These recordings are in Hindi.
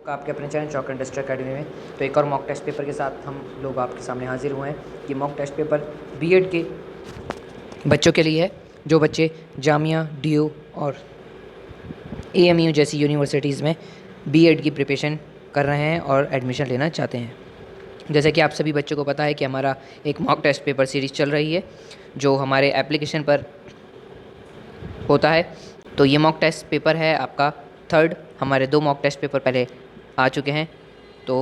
का आपके अपने चैनल चॉक इंडस्ट्री अकेडमी में। तो एक और मॉक टेस्ट पेपर के साथ हम लोग आपके सामने हाजिर हुए हैं। ये मॉक टेस्ट पेपर बीएड के बच्चों के लिए है, जो बच्चे जामिया, डीयू और एएमयू जैसी यूनिवर्सिटीज़ में बीएड की प्रिपरेशन कर रहे हैं और एडमिशन लेना चाहते हैं। जैसे कि आप सभी बच्चों को पता है कि हमारा एक मॉक टेस्ट पेपर सीरीज़ चल रही है, जो हमारे एप्लीकेशन पर होता है। तो ये मॉक टेस्ट पेपर है आपका थर्ड। हमारे 2 मॉक टेस्ट पेपर पहले आ चुके हैं, तो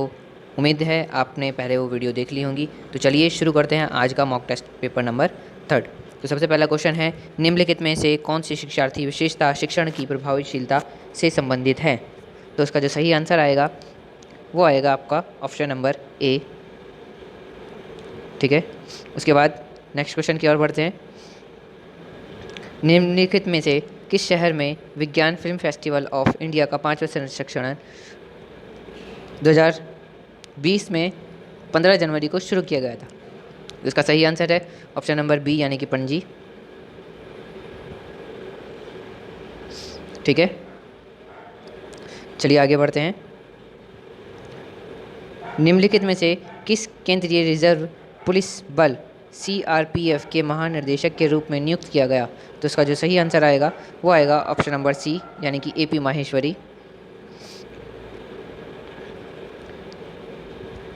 उम्मीद है आपने पहले वो वीडियो देख ली होंगी। तो चलिए शुरू करते हैं आज का mock test paper number third. तो सबसे पहला क्वेश्चन है, निम्नलिखित में से कौन सी शिक्षार्थी विशेषता शिक्षण की प्रभावशीलता से संबंधित है? तो इसका जो सही आंसर आएगा वो आएगा आपका ऑप्शन नंबर ए। ठीक है, उसके बाद नेक्स्ट क्वेश्चन की ओर बढ़ते हैं। निम्नलिखित में से किस शहर में विज्ञान फिल्म फेस्टिवल ऑफ इंडिया का 5वां संस्करण 2020 में 15 जनवरी को शुरू किया गया था? इसका सही आंसर है ऑप्शन नंबर बी, यानी कि पणजी। ठीक है, चलिए आगे बढ़ते हैं। निम्नलिखित में से किस केंद्रीय रिजर्व पुलिस बल सीआरपीएफ के महानिर्देशक के रूप में नियुक्त किया गया? तो इसका जो सही आंसर आएगा वो आएगा ऑप्शन नंबर सी, यानी कि एपी माहेश्वरी।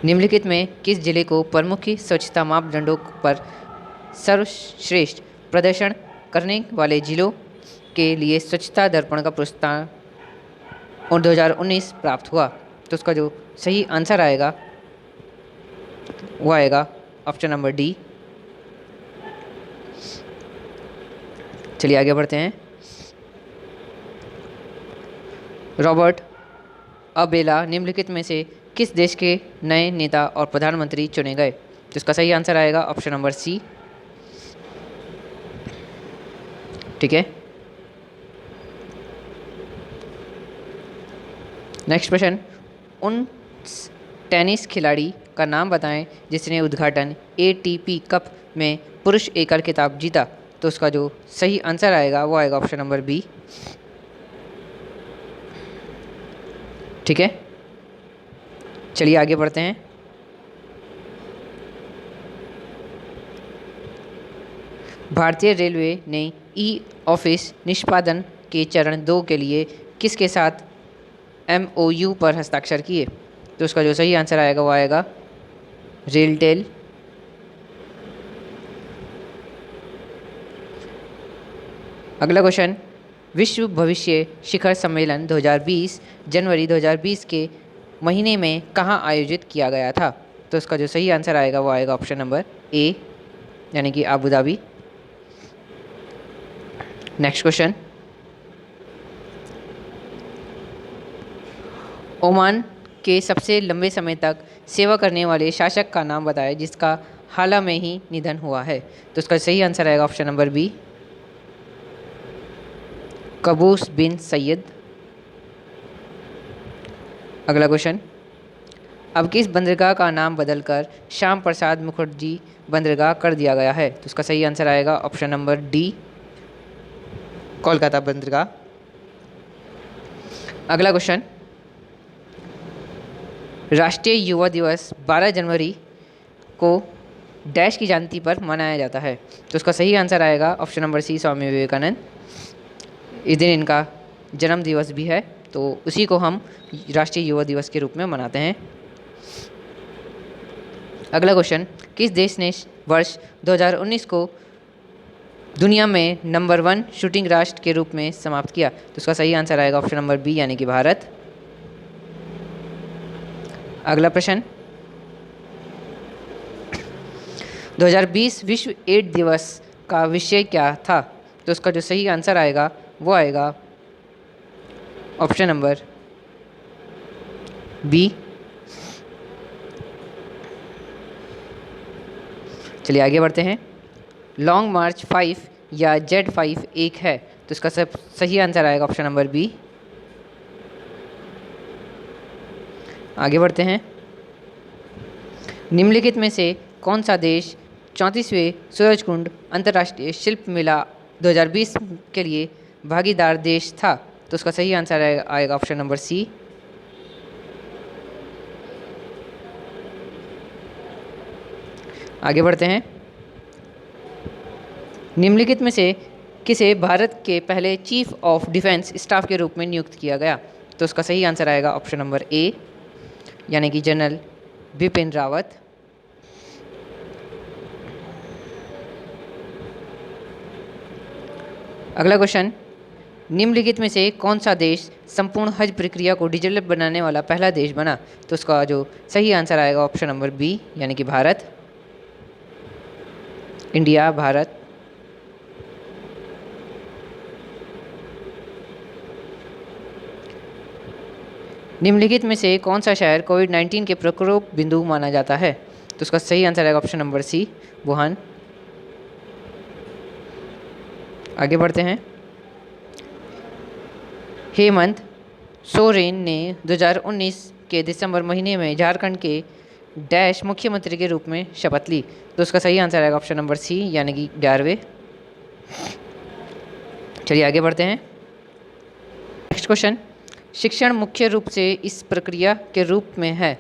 निम्नलिखित में किस जिले को प्रमुख स्वच्छता मापदंडों पर सर्वश्रेष्ठ प्रदर्शन करने वाले जिलों के लिए स्वच्छता दर्पण का पुरस्कार 2019 प्राप्त हुआ? तो उसका जो सही आंसर आएगा वो आएगा ऑप्शन नंबर डी। चलिए आगे बढ़ते हैं। रॉबर्ट अबेला निम्नलिखित में से किस देश के नए नेता और प्रधानमंत्री चुने गए? तो इसका सही आंसर आएगा ऑप्शन नंबर सी। ठीक है, नेक्स्ट क्वेश्चन, उन टेनिस खिलाड़ी का नाम बताएं जिसने उद्घाटन एटीपी कप में पुरुष एकल खिताब जीता? तो उसका जो सही आंसर आएगा वो आएगा ऑप्शन नंबर बी। ठीक है, चलिए आगे बढ़ते हैं। भारतीय रेलवे ने ई ऑफिस निष्पादन के चरण 2 के लिए किसके साथ एमओयू पर हस्ताक्षर किए? तो उसका जो सही आंसर आएगा वो आएगा रेलटेल। अगला क्वेश्चन, विश्व भविष्य शिखर सम्मेलन 2020 जनवरी 2020 के महीने में कहाँ आयोजित किया गया था? तो इसका जो सही आंसर आएगा वो आएगा ऑप्शन नंबर ए, यानी कि Abu Dhabi. Next question, Oman के सबसे लंबे समय तक सेवा करने वाले शासक का नाम बताएं जिसका हाल में ही निधन हुआ है? तो इसका सही आंसर आएगा ऑप्शन नंबर बी, कबूस बिन सैयद। अगला क्वेश्चन, अब किस बंदरगाह का नाम बदलकर श्याम प्रसाद मुखर्जी बंदरगाह कर दिया गया है? तो इसका सही आंसर आएगा ऑप्शन नंबर डी, कोलकाता बंदरगाह। अगला क्वेश्चन, राष्ट्रीय युवा दिवस 12 जनवरी को डैश की जयंती पर मनाया जाता है? तो उसका सही आंसर आएगा option number C, Swami Vivekananda. इस दिन इनका जन्म दिवस भी है, तो उसी को हम राष्ट्रीय युवा दिवस के रूप में मनाते हैं। अगला क्वेश्चन, किस देश ने वर्ष 2019 को दुनिया में नंबर 1 शूटिंग राष्ट्र के रूप में समाप्त किया? तो उसका सही आंसर आएगा ऑप्शन नंबर बी, यानी कि भारत। अगला प्रश्न, 2020 विश्व एड्स दिवस का विषय क्या था? तो उसका जो सही आंसर आएगा वो आएगा ऑप्शन नंबर बी। चलिए आगे बढ़ते हैं। लॉन्ग मार्च 5 या Z5 एक है? तो इसका सब सही आंसर आएगा ऑप्शन नंबर बी। आगे बढ़ते हैं। निम्नलिखित में से कौन सा देश 34वें सूरजकुंड अंतर्राष्ट्रीय शिल्प मेला 2020 के लिए भागीदार देश था? तो उसका सही आंसर आएगा ऑप्शन नंबर सी। आगे बढ़ते हैं। निम्नलिखित में से किसे भारत के पहले चीफ ऑफ डिफेंस स्टाफ के रूप में नियुक्त किया गया? तो उसका सही आंसर आएगा ऑप्शन नंबर ए, यानी कि जनरल बिपिन रावत। अगला क्वेश्चन, निम्नलिखित में से कौन सा देश संपूर्ण हज प्रक्रिया को डिजिटल बनाने वाला पहला देश बना? तो उसका जो सही आंसर आएगा ऑप्शन नंबर बी, यानी कि भारत, इंडिया, भारत। निम्नलिखित में से कौन सा शहर कोविड-19 के प्रकोप बिंदु माना जाता है? तो उसका सही आंसर आएगा ऑप्शन नंबर सी, वुहान। आगे बढ़ते हैं। हेमंत सोरेन ने 2019 के दिसंबर महीने में झारखंड के डैश मुख्यमंत्री के रूप में शपथ ली। तो उसका सही आंसर आएगा ऑप्शन नंबर सी, यानी कि 11वें। चलिए आगे बढ़ते हैं। नेक्स्ट क्वेश्चन, शिक्षण मुख्य रूप से इस प्रक्रिया के रूप में है।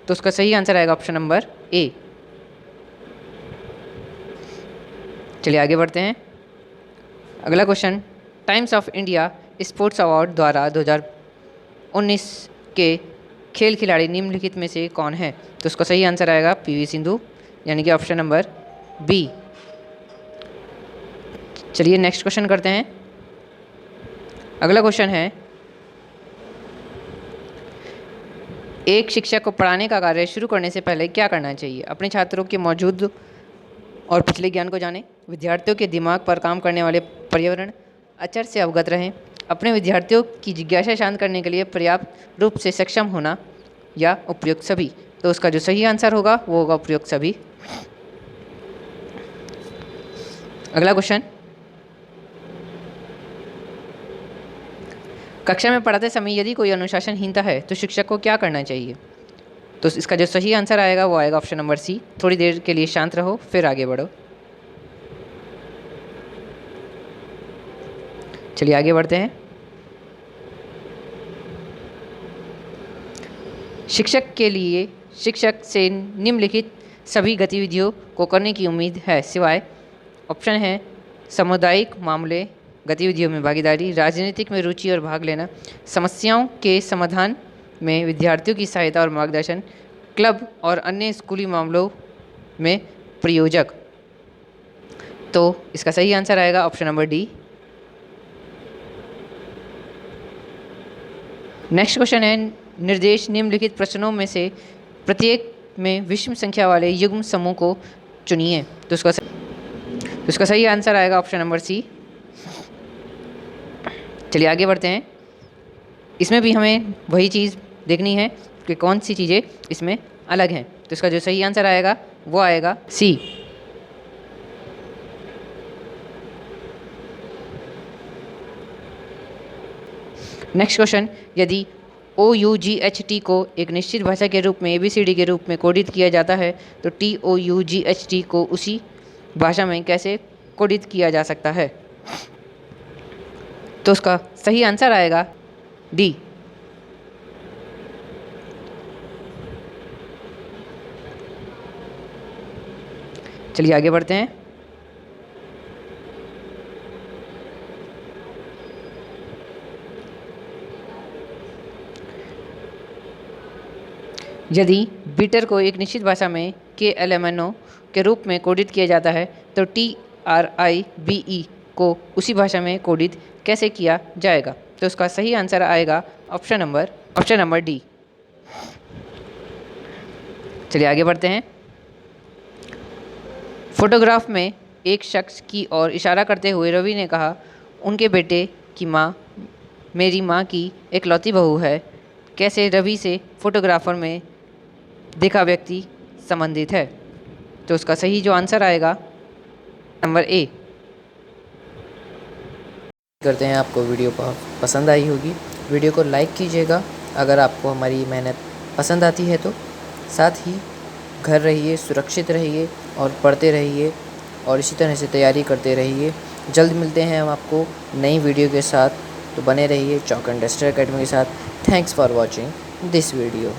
तो उसका सही आंसर आएगा ऑप्शन नंबर ए। चलिए आगे बढ़ते हैं। अगला question, times of India sports award द्वारा 2019 के खेल खिलाड़ी निम्नलिखित में से कौन है? तो उसका सही आंसर आएगा पीवी सिंधु, यानी कि ऑप्शन नंबर बी। चलिए नेक्स्ट क्वेश्चन करते हैं। अगला क्वेश्चन है, एक शिक्षक को पढ़ाने का कार्य शुरू करने से पहले क्या करना चाहिए? अपने छात्रों के मौजूद और पिछले ज्ञान को जानें, विद्यार्थियों के दिमाग पर काम करने वाले पर्यावरण अचर से अवगत रहें, अपने विद्यार्थियों की जिज्ञासा शांत करने के लिए पर्याप्त रूप से सक्षम होना, या उपयुक्त सभी। तो उसका जो सही आंसर होगा वो होगा उपयुक्त सभी। अगला क्वेश्चन, कक्षा में पढ़ाते समय यदि कोई अनुशासनहीनता है तो शिक्षक को क्या करना चाहिए? तो इसका जो सही आंसर आएगा वो आएगा ऑप्शन नंबर सी, थोड़ी देर के लिए शांत रहो फिर आगे बढ़ो। चलिए आगे बढ़ते हैं। शिक्षक के लिए शिक्षक से निम्नलिखित सभी गतिविधियों को करने की उम्मीद है सिवाय, ऑप्शन है सामुदायिक मामले गतिविधियों में भागीदारी, राजनीतिक में रुचि और भाग लेना, समस्याओं के समाधान में विद्यार्थियों की सहायता और मार्गदर्शन, क्लब और अन्य स्कूली मामलों में प्रयोजक। तो इसका सही आंसर आएगा option number D. Next question है, निर्देश निम्नलिखित प्रश्नों में से प्रत्येक में विषम संख्या वाले युग्म समूह को चुनिए। तो इसका सही आंसर आएगा ऑप्शन नंबर सी। चलिए आगे बढ़ते हैं। इसमें भी हमें वही चीज़ देखनी है कि कौन सी चीज़ें इसमें अलग हैं। तो इसका जो सही आंसर आएगा वो आएगा सी। नेक्स्ट क्वेश्चन, यदि OUGHT को एक निश्चित भाषा के रूप में ABCD के रूप में कोडित किया जाता है तो TOUGHT को उसी भाषा में कैसे कोडित किया जा सकता है? तो उसका सही आंसर आएगा डी। चलिए आगे बढ़ते हैं। यदि बीटर को एक निश्चित भाषा में KLMNO के रूप में कोडित किया जाता है तो TRIBE को उसी भाषा में कोडित कैसे किया जाएगा? तो उसका सही आंसर आएगा ऑप्शन नंबर डी। चलिए आगे बढ़ते हैं। फोटोग्राफ में एक शख्स की ओर इशारा करते हुए रवि ने कहा, उनके बेटे की माँ मेरी माँ की एकलौती बहू है। कैसे रवि से फोटोग्राफर में देखा व्यक्ति संबंधित है? तो उसका सही जो आंसर आएगा नंबर ए। करते हैं आपको वीडियो पसंद आई होगी। वीडियो को लाइक कीजिएगा अगर आपको हमारी मेहनत पसंद आती है तो। साथ ही घर रहिए, सुरक्षित रहिए और पढ़ते रहिए और इसी तरह से तैयारी करते रहिए। जल्द मिलते हैं हम आपको नई वीडियो के साथ, तो बने रहिए चॉक एंड डस्टर एकेडमी के साथ। Thanks for watching this video.